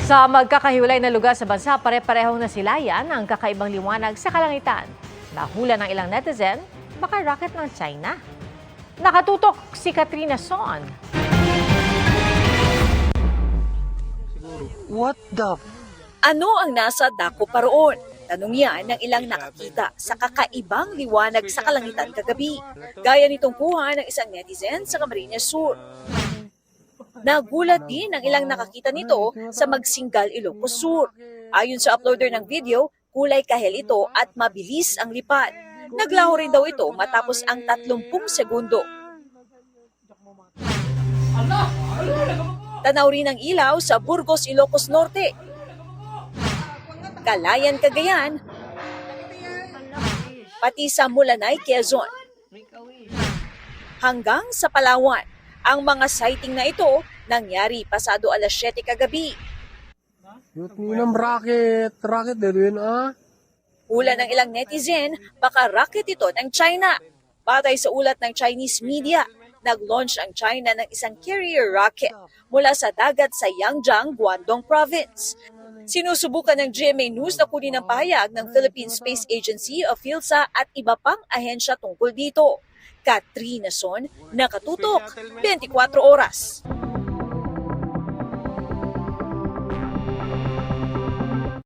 Sa magkakahiwalay na lugar sa bansa, pare-parehong nasilayan ang kakaibang liwanag sa kalangitan. Nahula ng ilang netizen, baka rocket ng China. Nakatutok si Katrina Son. What the? Ano ang nasa dako pa roon? Tanong yan ng ilang nakakita sa kakaibang liwanag sa kalangitan kagabi. Gaya nitong kuha ng isang netizen sa Camarines Sur. Nagulat din ang ilang nakakita nito sa Magsinggal, Ilocos Sur. Ayon sa uploader ng video, kulay kahel ito at mabilis ang lipad. Naglaho rin daw ito matapos ang 30 segundo. Tanaw rin ang ilaw sa Burgos, Ilocos Norte. Calayan, Cagayan, pati sa Mulanay, Quezon. Hanggang sa Palawan, ang mga sighting na ito nangyari pasado alas 7 kagabi. Yut ninam rocket dito yun Hula ng ilang netizen, baka rocket ito ng China. Batay sa ulat ng Chinese media, nag-launch ang China ng isang carrier rocket mula sa dagat sa Yangjiang, Guangdong Province. Sinusubukan ng GMA News na kunin ang pahayag ng Philippine Space Agency o PhilSA at iba pang ahensya tungkol dito. Katrina Son, Nakatutok, 24 Oras.